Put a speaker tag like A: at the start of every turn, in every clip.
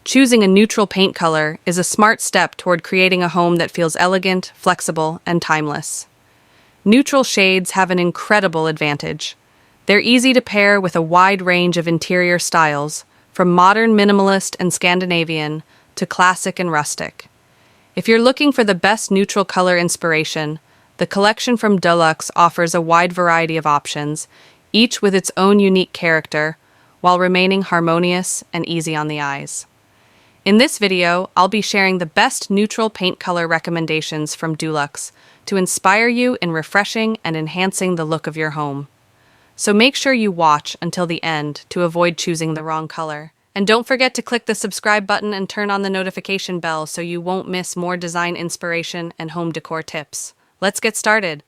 A: Choosing a neutral paint color is a smart step toward creating a home that feels elegant, flexible, and timeless. Neutral shades have an incredible advantage. They're easy to pair with a wide range of interior styles, from modern minimalist and Scandinavian to classic and rustic. If you're looking for the best neutral color inspiration, the collection from Dulux offers a wide variety of options, each with its own unique character, while remaining harmonious and easy on the eyes. In this video, I'll be sharing the best neutral paint color recommendations from Dulux to inspire you in refreshing and enhancing the look of your home. So make sure you watch until the end to avoid choosing the wrong color. And don't forget to click the subscribe button and turn on the notification bell so you won't miss more design inspiration and home decor tips. Let's get started.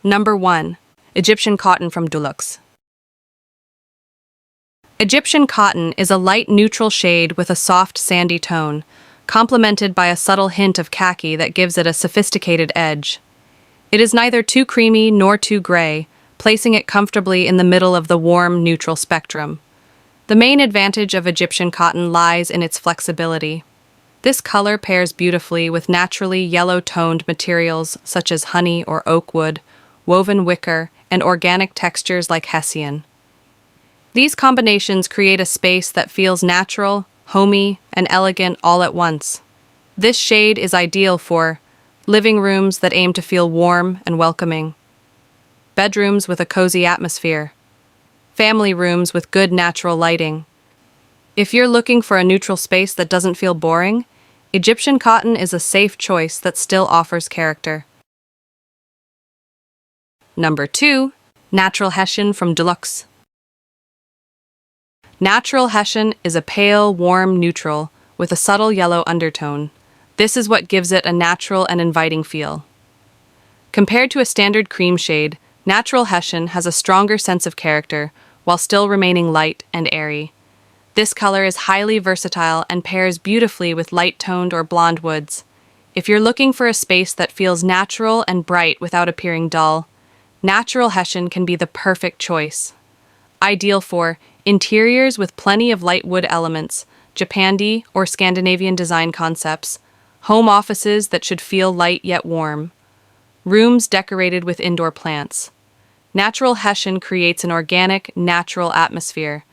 A: Number 1. Egyptian Cotton from Dulux. Egyptian cotton is a light neutral shade with a soft sandy tone, complemented by a subtle hint of khaki that gives it a sophisticated edge. It is neither too creamy nor too gray, placing it comfortably in the middle of the warm, neutral spectrum. The main advantage of Egyptian cotton lies in its flexibility. This color pairs beautifully with naturally yellow-toned materials such as honey or oak wood, woven wicker, and organic textures like hessian. These combinations create a space that feels natural, homey, and elegant all at once. This shade is ideal for living rooms that aim to feel warm and welcoming, bedrooms with a cozy atmosphere, family rooms with good natural lighting. If you're looking for a neutral space that doesn't feel boring, Egyptian cotton is a safe choice that still offers character. Number 2. Natural Hessian from Dulux. Natural Hessian is a pale, warm neutral with a subtle yellow undertone. This is what gives it a natural and inviting feel. Compared to a standard cream shade, Natural Hessian has a stronger sense of character while still remaining light and airy. This color is highly versatile and pairs beautifully with light-toned or blonde woods. If you're looking for a space that feels natural and bright without appearing dull, Natural Hessian can be the perfect choice. Ideal for interiors with plenty of light wood elements, Japandi or Scandinavian design concepts, home offices that should feel light yet warm, rooms decorated with indoor plants. Natural Hessian creates an organic, natural atmosphere,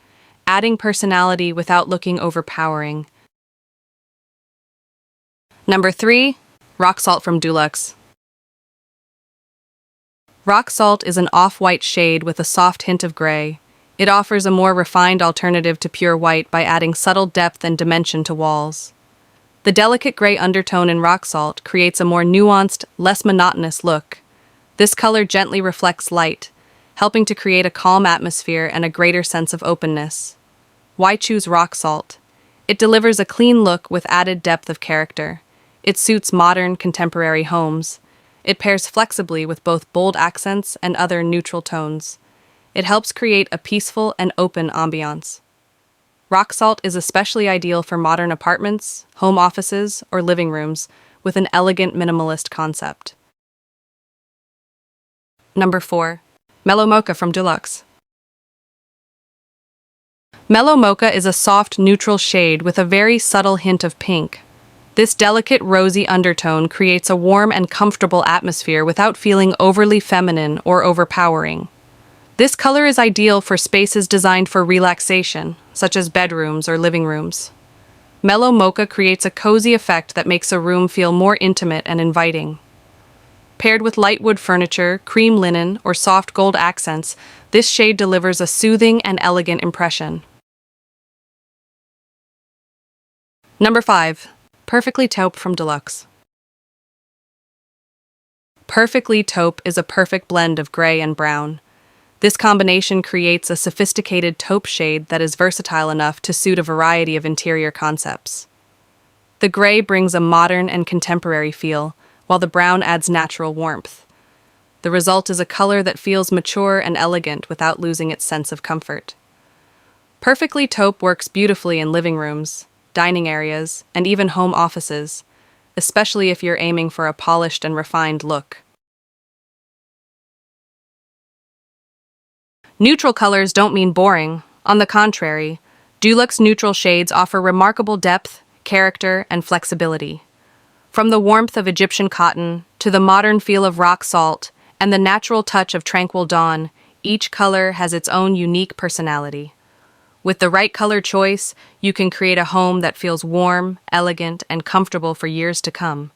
A: adding personality without looking overpowering. Number 3. Rock Salt from Dulux. Rock Salt is an off-white shade with a soft hint of gray. It offers a more refined alternative to pure white by adding subtle depth and dimension to walls. The delicate gray undertone in rock salt creates a more nuanced, less monotonous look. This color gently reflects light, helping to create a calm atmosphere and a greater sense of openness. Why choose rock salt? It delivers a clean look with added depth of character. It suits modern, contemporary homes. It pairs flexibly with both bold accents and other neutral tones. It helps create a peaceful and open ambiance. Rock salt is especially ideal for modern apartments, home offices, or living rooms with an elegant minimalist concept. Number 4. Mellow Mocha from Dulux. Mellow Mocha is a soft, neutral shade with a very subtle hint of pink. This delicate, rosy undertone creates a warm and comfortable atmosphere without feeling overly feminine or overpowering. This color is ideal for spaces designed for relaxation, such as bedrooms or living rooms. Mellow Mocha creates a cozy effect that makes a room feel more intimate and inviting. Paired with light wood furniture, cream linen, or soft gold accents, this shade delivers a soothing and elegant impression. Number 5. Perfectly Taupe from Dulux. Perfectly Taupe is a perfect blend of gray and brown. This combination creates a sophisticated taupe shade that is versatile enough to suit a variety of interior concepts. The gray brings a modern and contemporary feel, while the brown adds natural warmth. The result is a color that feels mature and elegant without losing its sense of comfort. Perfectly Taupe works beautifully in living rooms, dining areas, and even home offices, especially if you're aiming for a polished and refined look. Neutral colors don't mean boring. On the contrary, Dulux neutral shades offer remarkable depth, character, and flexibility. From the warmth of Egyptian cotton to the modern feel of rock salt and the natural touch of tranquil dawn, each color has its own unique personality. With the right color choice, you can create a home that feels warm, elegant, and comfortable for years to come.